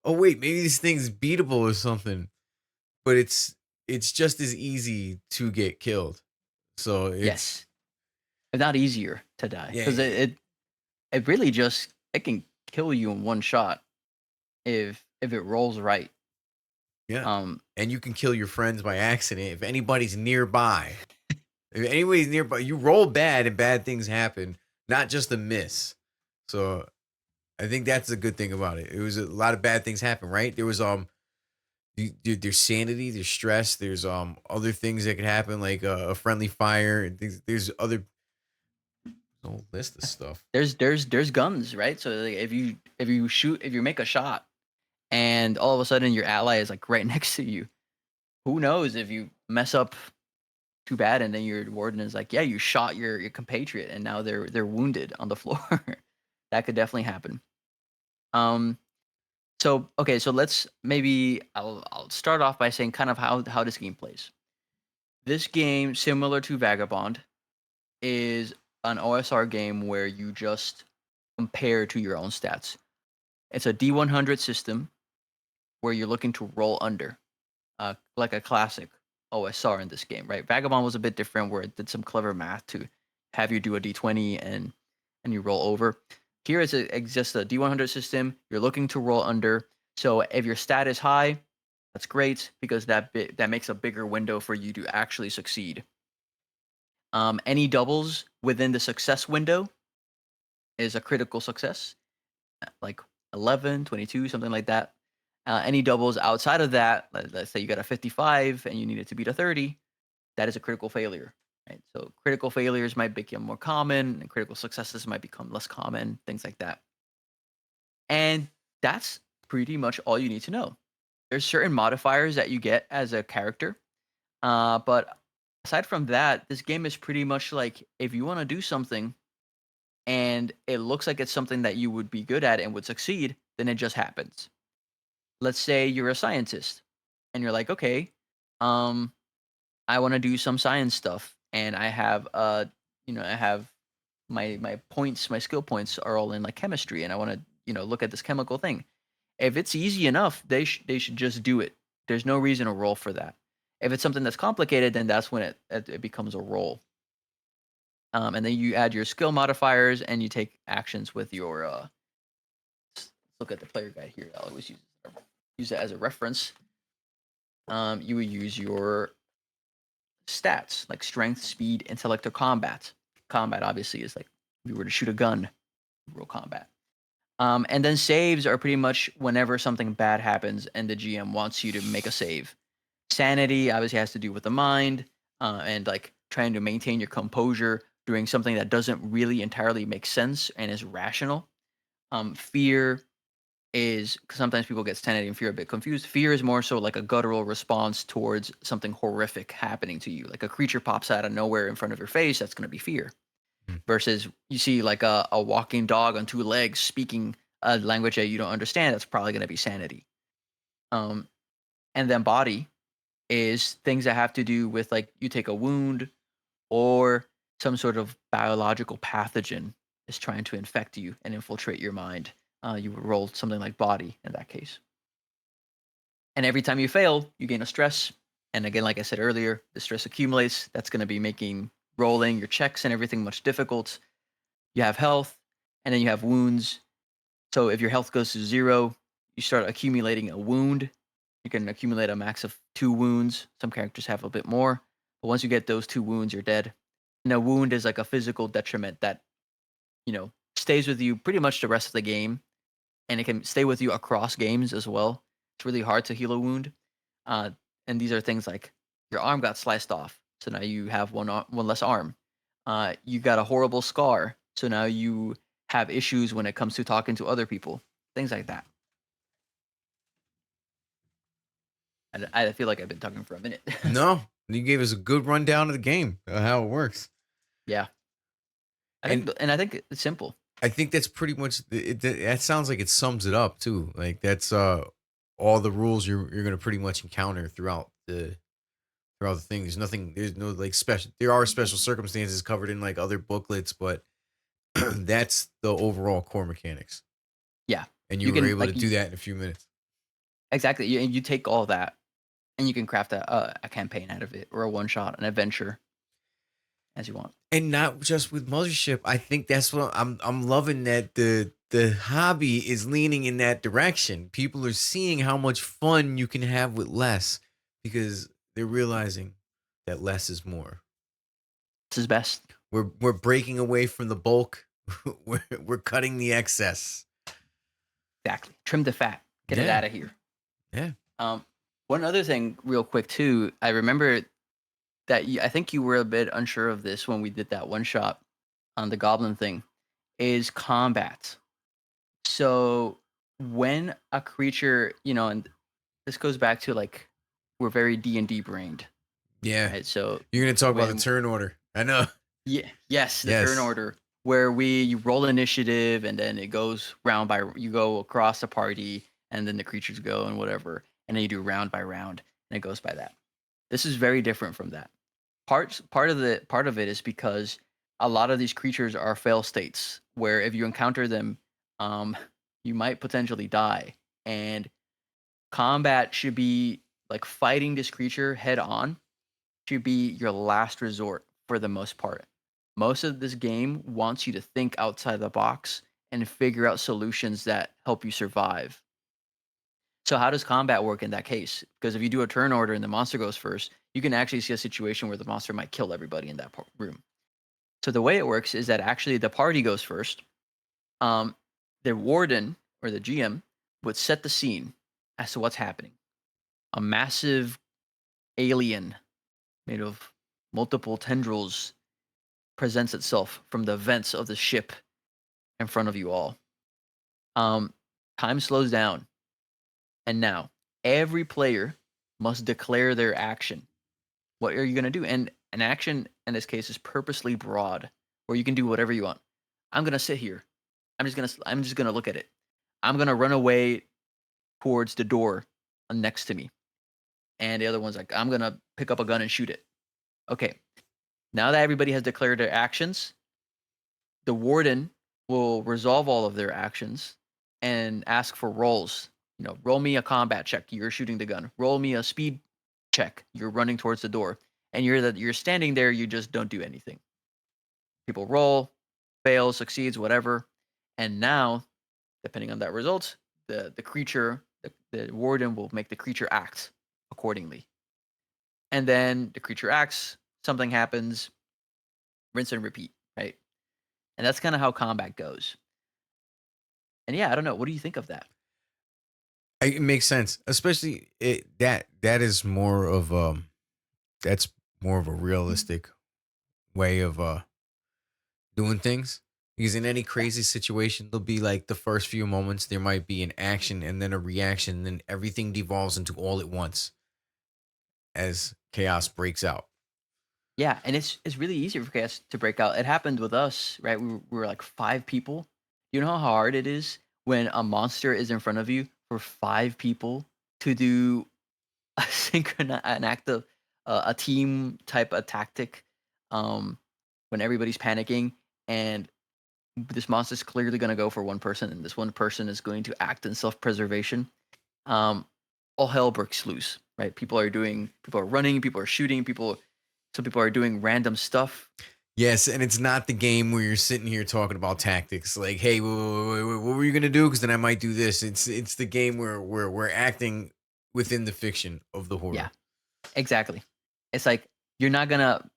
oh wait, maybe this thing's beatable or something. But it's just as easy to get killed. So it's Yes. If not easier to die yeah, because it really just it can kill you in one shot if it rolls right. yeah. Um, And you can kill your friends by accident if anybody's nearby. If anybody's nearby, you roll bad and bad things happen, not just a miss. So I think that's a good thing about it. It was a lot of bad things happen, right? There was there's sanity, there's stress, there's other things that could happen like a friendly fire and things. There's other whole list of stuff. there's guns, right? So like, if you make a shot and all of a sudden your ally is like right next to you, who knows if you mess up too bad and then your warden is like, yeah, you shot your compatriot and now they're wounded on the floor. That could definitely happen. Um, so okay, so let's maybe I'll start off by saying kind of how this game plays. This game, similar to Vagabond, is an OSR game where you just compare to your own stats. It's a D100 system where you're looking to roll under, like a classic OSR in this game, right? Vagabond was a bit different, where it did some clever math to have you do a d20 and you roll over. Here it's just a d100 system. You're looking to roll under. So if your stat is high, that's great because that makes a bigger window for you to actually succeed. Any doubles within the success window is a critical success, like 11, 22, something like that. Any doubles outside of that, let's say you got a 55 and you need it to beat a 30, that is a critical failure. Right? So critical failures might become more common, and critical successes might become less common, things like that. And that's pretty much all you need to know. There's certain modifiers that you get as a character, but aside from that, this game is pretty much like if you want to do something and it looks like it's something that you would be good at and would succeed, then it just happens. Let's say you're a scientist and you're like, okay, um, I want to do some science stuff, and I have I have my points, my skill points are all in like chemistry, and I want to look at this chemical thing. If it's easy enough, they should just do it. There's no reason to roll for that. If it's something that's complicated, then that's when it becomes a roll. And then you add your skill modifiers and you take actions with your. Let's look at the player guide here. I'll always use it as a reference. You would use your stats like strength, speed, intellect, or combat. Combat obviously is like if you were to shoot a gun, roll combat. And then saves are pretty much whenever something bad happens and the GM wants you to make a save. Sanity obviously has to do with the mind and like trying to maintain your composure doing something that doesn't really entirely make sense and is rational. Fear is 'cause sometimes people get sanity and fear a bit confused. Fear is more so like a guttural response towards something horrific happening to you. Like a creature pops out of nowhere in front of your face, that's going to be fear. Mm. Versus you see like a walking dog on two legs speaking a language that you don't understand, that's probably going to be sanity. Um, and then body is things that have to do with like you take a wound or some sort of biological pathogen is trying to infect you and infiltrate your mind. You would roll something like body in that case. And every time you fail, you gain a stress. And again, like I said earlier, the stress accumulates. That's going to be making rolling your checks and everything much difficult. You have health, and then you have wounds. So if your health goes to 0, you start accumulating a wound. You can accumulate a max of 2 wounds. Some characters have a bit more. But once you get those 2 wounds, you're dead. And a wound is like a physical detriment that, stays with you pretty much the rest of the game. And it can stay with you across games as well. It's really hard to heal a wound. Uh, and these are things like your arm got sliced off. So now you have one less arm. You got a horrible scar. So now you have issues when it comes to talking to other people. Things like that. And I feel like I've been talking for a minute. No, you gave us a good rundown of the game, how it works. Yeah. And I think it's simple. I think that's pretty much that sounds like it sums it up too. Like that's all the rules you're gonna pretty much encounter throughout the thing. There's no like special, there are special circumstances covered in like other booklets, but that's the overall core mechanics. Yeah. And you You were can able to do that in a few minutes. exactly. You take all that and you can craft a campaign out of it or a one shot, an adventure as you want. And not just with Mothership. I think that's what I'm loving, that the hobby is leaning in that direction. People are seeing how much fun you can have with less because they're realizing that less is more. This is best. We're breaking away from the bulk. we're cutting the excess. Exactly. Trim the fat. Get it Yeah. out of here. Yeah. One other thing, real quick too. I remember that I think you were a bit unsure of this when we did that one shot on the goblin thing. Is combat. So when a creature, and this goes back to like we're very D&D brained, Yeah. right? So You're gonna talk about the when turn order. I know. yeah, yes, the turn Yes. order where you roll initiative and then it goes round by you go across the party and then the creatures go and whatever and then you do round by round and it goes by that. This is very different from that. Part of it is because a lot of these creatures are fail states where if you encounter them, um, you might potentially die and combat should be like fighting this creature head on should be your last resort for the most part. Most of this game wants you to think outside the box and figure out solutions that help you survive. So how does combat work in that case? Because if you do a turn order and the monster goes first, you can actually see a situation where the monster might kill everybody in that room. So the way it works is that actually the party goes first. Um, the warden or the GM would set the scene as to what's happening. A massive alien made of multiple tendrils presents itself from the vents of the ship in front of you all. Um, Time slows down, and now every player must declare their action. What are you going to do? And an action in this case is purposely broad, where you can do whatever you want. I'm going to sit here. I'm just gonna look at it. I'm gonna run away towards the door next to me, and the other one's like, I'm gonna pick up a gun and shoot it. Okay, now that everybody has declared their actions, the warden will resolve all of their actions and ask for rolls. Roll me a combat check. You're shooting the gun. Roll me a speed check. You're running towards the door, and you're standing there. You just don't do anything. People roll, fails, succeeds, whatever, and now, depending on that result, the creature, the warden will make the creature act accordingly, and then the creature acts. Something happens. Rinse and repeat. Right, and that's kind of how combat goes. And yeah, I don't know. What do you think of that? It makes sense, especially that is more of that's more of a realistic way of doing things. Because in any Yeah, crazy situation, there'll be like the first few moments there might be an action and then a reaction, and then everything devolves into all at once as chaos breaks out. yeah, and it's really easy for chaos to break out. It happened with us, right? We were like 5 people. You know how hard it is when a monster is in front of you for 5 people to do a an act of a team type of tactic. Um, when everybody's panicking and this monster's clearly going to go for one person, and this one person is going to act in self preservation. Um, all hell breaks loose, right? People are running, people are shooting, some people are doing random stuff. Yes, and it's not the game where you're sitting here talking about tactics. Like, hey, what were you gonna do? Because then I might do this. It's the game where we're acting within the fiction of the Yeah, horror. exactly. It's like you're not gonna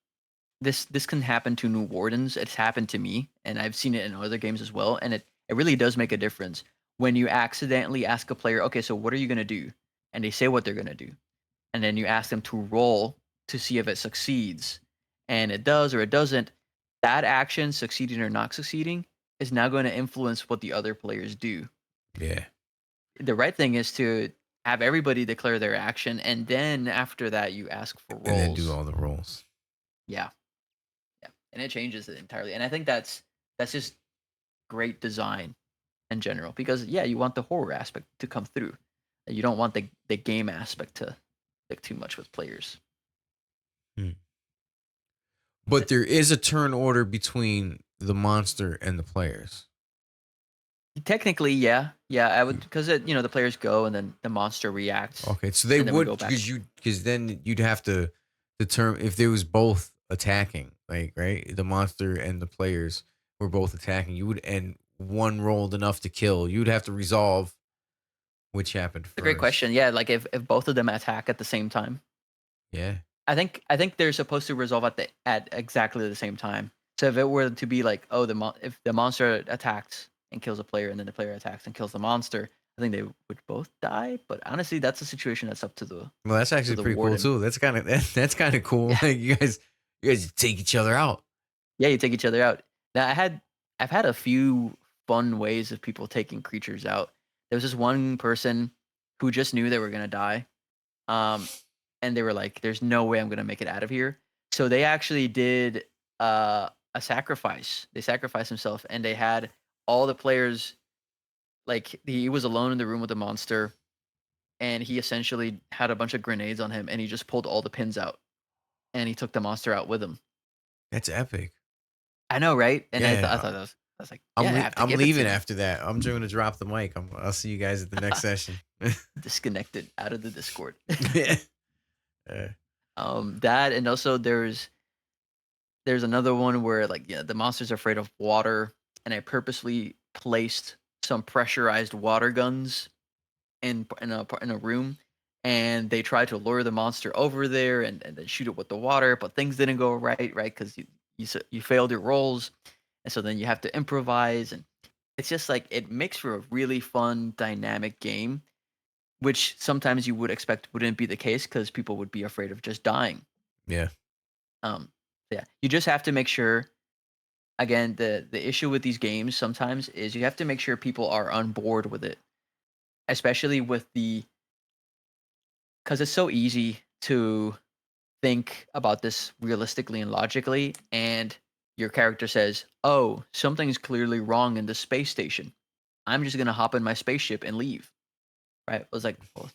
this can happen to new wardens. It's happened to me, and I've seen it in other games as well. And it really does make a difference when you accidentally ask a player, okay, so what are you gonna do? And they say what they're gonna do. And then you ask them to roll to see if it succeeds. And it does or it doesn't. That action, succeeding or not succeeding, is now going to influence what the other players do. Yeah, The right thing is to have everybody declare their action, and then after that, you ask for and then do rolls. all the roles. Yeah, yeah, and it changes it entirely. And I think that's just great design in general because yeah, you want the horror aspect to come through. You don't want the game aspect to stick too much with players. Hmm. But there is a turn order between the monster and the players. Technically, yeah, yeah, I would because the players go and then the monster reacts, Okay, so they and then we would go back. because then you'd have to determine if there was both attacking, like right, the monster and the players were both attacking. You would and one rolled enough to kill. You'd have to resolve which happened It's a great first. question. Yeah, like if both of them attack at the same time, Yeah, I think they're supposed to resolve at exactly the same time. So if it were to be like, oh, if the monster attacks and kills a player, and then the player attacks and kills the monster, I think they would both die. But honestly, that's a situation that's up to the well, that's to actually the pretty cool warden. too. That's kind of that's kind of cool. Yeah, Like you guys take each other out. yeah, you take each other out. Now I've had a few fun ways of people taking creatures out. There was this one person who just knew they were gonna die, um, and they were like, "There's no way I'm gonna make it out of here." So they actually did a sacrifice. They sacrificed himself, and they had all the players like he was alone in the room with the monster, and he essentially had a bunch of grenades on him, and he just pulled all the pins out, and he took the monster out with him. That's epic. I know, right? And I thought Yeah, I was like, yeah, I have to I'm give it to leaving him. after that. I'm just gonna drop the mic. I'll see you guys at the next session. disconnected out of the Discord. Yeah. Uh, That, and also there's another one where, like, yeah, the monster's afraid of water, and I purposely placed some pressurized water guns in a room, and they tried to lure the monster over there and then shoot it with the water, but things didn't go right, because you failed your rolls, and so then you have to improvise, and it's just like it makes for a really fun, dynamic game, which sometimes you would expect wouldn't be the case because people would be afraid of just dying. yeah. Um, yeah, you just have to make sure. Again, the issue with these games sometimes is you have to make sure people are on board with it, especially with the because it's so easy to think about this realistically and logically, and your character says, "Oh, something's clearly wrong in the space station. I'm just gonna hop in my spaceship and leave." Right? I was like, "Well,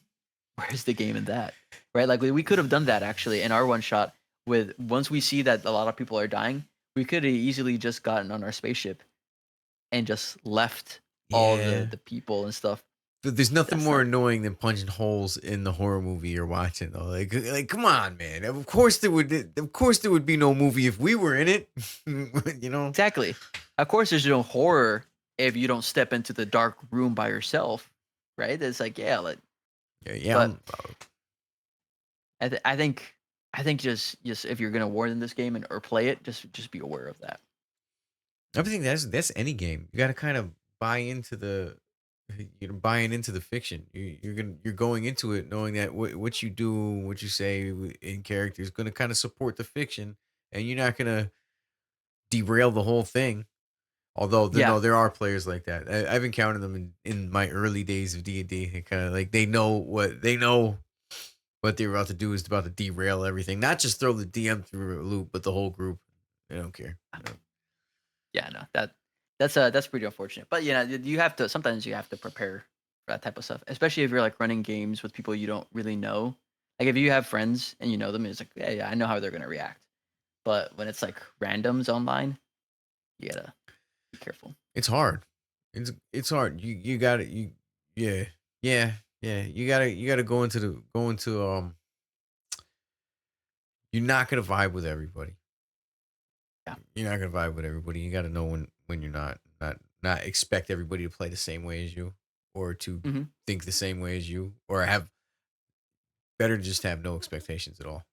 where's the game in that?" Right? Like we could have done that actually in our one shot. With once we see that a lot of people are dying, we could have easily just gotten on our spaceship and just left all Yeah. the people and stuff. There's nothing That's more not. annoying than punching holes in the horror movie you're watching, though. Like, come on, man. Of course there would be no movie if we were in it. you know? Exactly. Of course, there's no horror if you don't step into the dark room by yourself, right? It's like, yeah, like, Yeah, yeah. but I think just if you're gonna warden this game and or play it, just be aware of that. I think that's any game. You got to kind of buy into the you're buying into the fiction. You're going into it knowing that what you do, what you say in character is going to kind of support the fiction, and you're not going to derail the whole thing. Although Yeah. no, there are players like that. I've encountered them in my early days of D&D. They kind of like they know what they're about to do is about to derail everything. Not just throw the DM through a loop, but the whole group. They don't care. Yeah, no, that's pretty unfortunate. But yeah, you have to sometimes you have to prepare for that type of stuff, especially if you're like running games with people you don't really know. Like if you have friends and you know them, it's like, yeah, I know how they're gonna react. But when it's like randoms online, you gotta be careful. It's hard. It's hard. You got to yeah. Yeah. Yeah. You got to go into you're not going to vibe with everybody. Yeah. You're not going to vibe with everybody. You got to know when you're not expect everybody to play the same way as you or to Hmm. think the same way as you or have better to just have no expectations at all.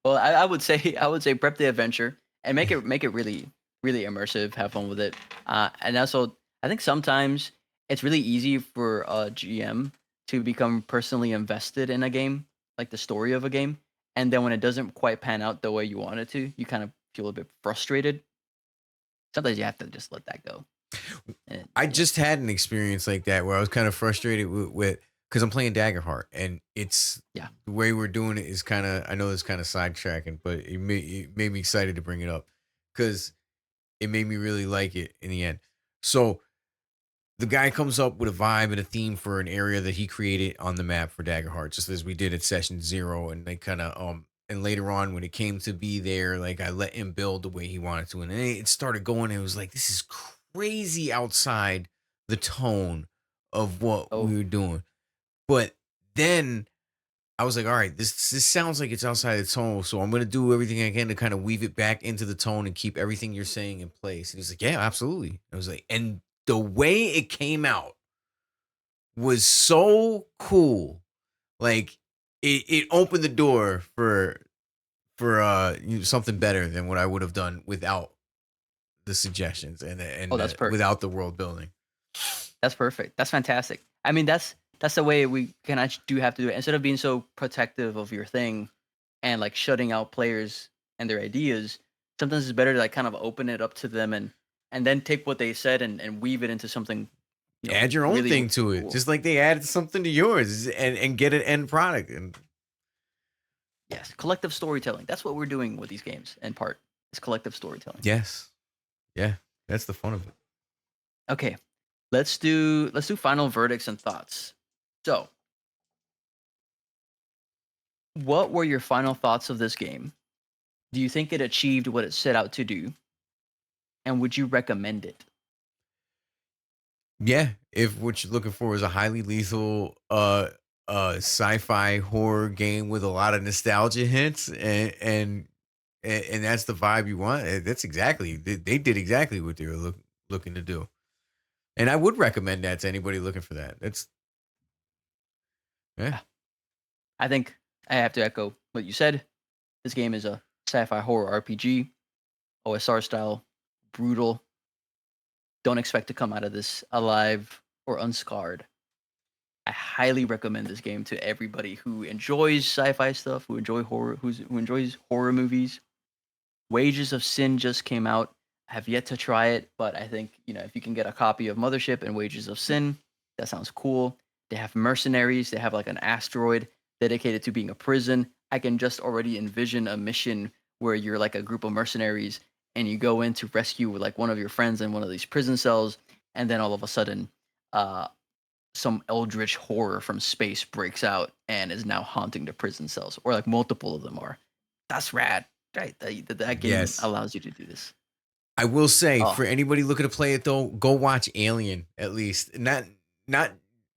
Well, I would say I would say prep the adventure and make it really immersive. Have fun with it, and also I think sometimes it's really easy for a GM to become personally invested in a game, like the story of a game, and then when it doesn't quite pan out the way you want it to, you kind of feel a bit frustrated. Sometimes you have to just let that go. And I yeah, just had an experience like that where I was kind of frustrated with because I'm playing Daggerheart and it's yeah, the way we're doing it is kind of I know it's kind of sidetracking, but it made me excited to bring it up because it made me really like it in the end. So the guy comes up with a vibe and a theme for an area that he created on the map for Daggerheart, just as we did at session 0. And they kind of and later on when it came to be there, like I let him build the way he wanted to, and then it started going. And it was like this is crazy outside the tone of what we oh, were doing. But then I was like, all right, this sounds like it's outside the tone, so I'm gonna do everything I can to kind of weave it back into the tone and keep everything you're saying in place. And he's like, yeah, absolutely. I was like, and the way it came out was so cool. Like it opened the door for something better than what I would have done without the suggestions oh, and that's perfect. without the world building. That's perfect. That's fantastic. I mean, that's the way we can actually do have to do it. Instead of being so protective of your thing and like shutting out players and their ideas, sometimes it's better to like kind of open it up to them and then take what they said and weave it into something, Add your own really, really thing to it, cool. just like they added something to yours, and get an end product. And Yes, collective storytelling. That's what we're doing with these games in part. Is collective storytelling. yes, yeah, that's the fun of it. Okay. Let's do final verdicts and thoughts. So, what were your final thoughts of this game? Do you think it achieved what it set out to do? And would you recommend it? Yeah, if what you're looking for is a highly lethal sci-fi horror game with a lot of nostalgia hints and that's the vibe you want, that's exactly they did exactly what they were looking to do. And I would recommend that to anybody looking for that. That's yeah. Yeah. I think I have to echo what you said. This game is a sci-fi horror RPG, OSR style, brutal. Don't expect to come out of this alive or unscarred. I highly recommend this game to everybody who enjoys sci-fi stuff, who enjoys horror movies. Wages of Sin just came out. I have yet to try it, but I think, if you can get a copy of Mothership and Wages of Sin, that sounds cool. They have mercenaries. They have like an asteroid dedicated to being a prison. I can just already envision a mission where you're like a group of mercenaries and you go in to rescue like one of your friends in one of these prison cells, and then all of a sudden, uh, some eldritch horror from space breaks out and is now haunting the prison cells, or like multiple of them are. That's rad, right? That game Yes. allows you to do this. I will say Oh, for anybody looking to play it though, go watch Alien at least. Not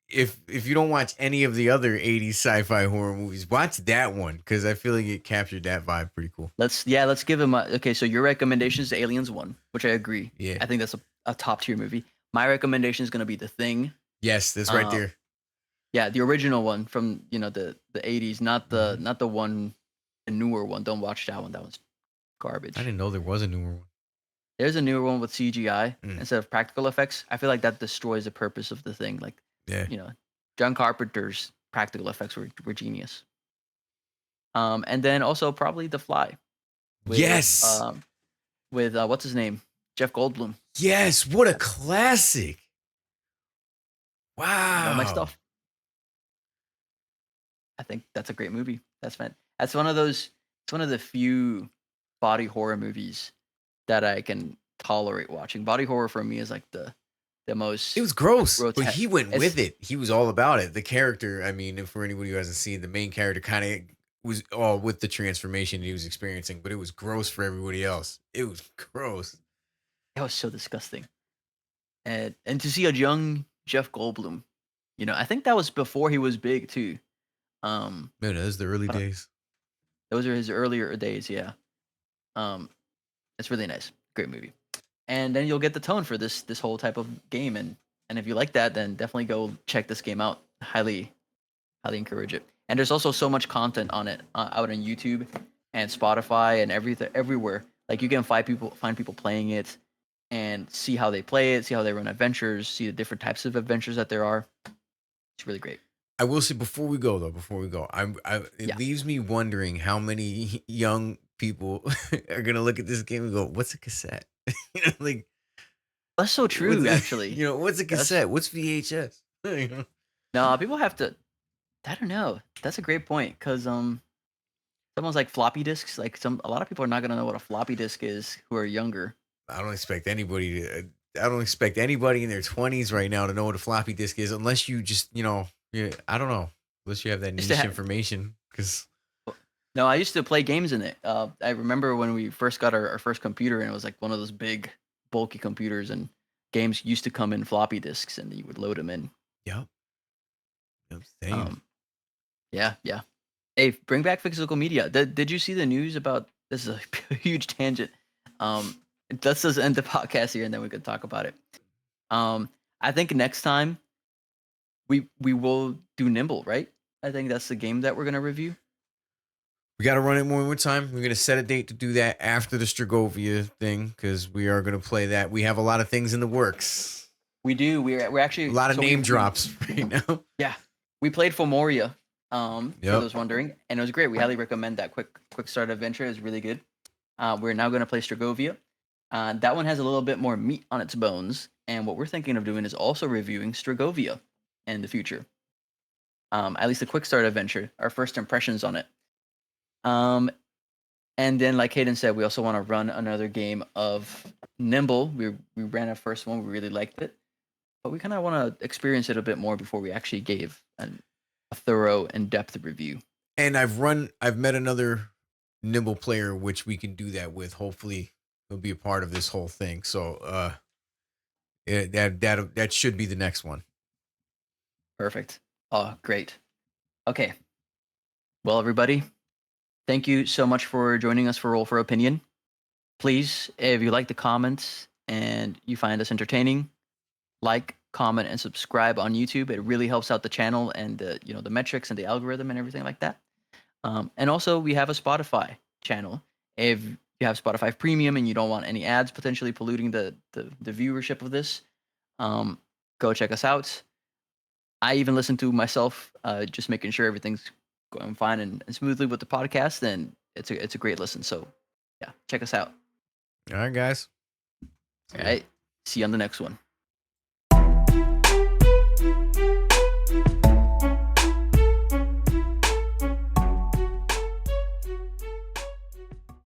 if you don't watch any of the other 80s sci-fi horror movies, watch that one because I feel like it captured that vibe pretty cool. let's give him a okay. So your recommendation is Aliens One, which I agree. Yeah. I think that's a top tier movie. My recommendation is going to be The Thing. Yes, that's right Uh, there. yeah, the original one from the 80s, not the Mhm. not the one, the newer one. Don't watch that one. That one's I garbage. didn't know there was a newer one. There's a newer one with CGI Mm, instead of practical effects. I feel like that destroys the purpose of the thing. Like, yeah. you know, John Carpenter's practical effects were genius. And then also probably The Fly with Yes. what's his name, Jeff Goldblum. Yes. What a That's classic. you know my Wow. stuff. I think that's a great movie. That's fun. That's one of those. It's one of the few body horror movies that I can tolerate watching. Body horror for me is like the It most was gross, but grotesque. he went It's with it. He was all about it. The character, I mean, for anybody who hasn't seen, the main character kind of was all with the transformation he was experiencing, but it was gross for everybody else. It was gross. That was so disgusting. And to see a young Jeff Goldblum, I think that was before he was big too. Man, those the early But days. those are his earlier days, yeah. Um, it's really nice, great movie. And then you'll get the tone for this whole type of game, and if you like that, then definitely go check this game out. Highly encourage it. And there's also so much content on it out on YouTube and Spotify and everything everywhere. Like you can find people playing it and see how they play it, see how they run adventures, see the different types of adventures that there are. It's really great. I will say before we go though, it Yeah, leaves me wondering how many young people are gonna look at this game and go, "What's a cassette?" Like that's so what's true. Actually, what's a that's cassette? What's VHS? no. People have to. I don't know. That's a great point because someone's like floppy disks. Like a lot of people are not gonna know what a floppy disk is who are younger. I don't expect anybody to. I don't expect anybody in their 20s right now to know what a floppy disk is, unless you just, yeah, I don't know, unless you have that Used to niche have information. Because No, I used to play games in it. I remember when we first got our first computer, and it was like one of those big, bulky computers, and games used to come in floppy disks, and you would load them in. yep, yep, same. Um, yeah, yeah. Hey, bring back physical media. Did you see the news about this? Is a huge tangent. Um, let's just end the podcast here, and then we could talk about it. I think next time we will do Nimble, right? I think that's the game that we're gonna review. We got to run it one more time. We're gonna set a date to do that after the Stragovia thing because we are gonna play that. We have a lot of things in the works, We do. We're a actually lot of so we name we drops right now. Yeah, we played Fomoria. For Yep. those wondering, and it was great. We highly recommend that quick start adventure. Is really good. We're now going to play Stragovia. That one has a little bit more meat on its bones, and what we're thinking of doing is also reviewing Stragovia in the future. At least a quick start adventure, our first impressions on it. Um, and then, like Hayden said, we also want to run another game of Nimble. We ran a first one, we really liked it, but we kind of want to experience it a bit more before we actually gave a thorough, in-depth review. And I've met another nimble player, which we can do that with. Hopefully, he'll be a part of this whole thing. So, That should be the next one. Perfect. Oh, great. Okay. Well, everybody, thank you so much for joining us for Roll for Opinion. Please, if you like the comments and you find us entertaining, like, comment, and subscribe on YouTube. It really helps out the channel and the metrics and the algorithm and everything like that. And also, we have a Spotify channel. If you have Spotify Premium and you don't want any ads potentially polluting the viewership of this, um, go check us out. I even listen to myself, just making sure everything's going fine and smoothly with the podcast. And it's a great listen. So yeah, check us out. All right, guys. All See ya. right, see you on the next one.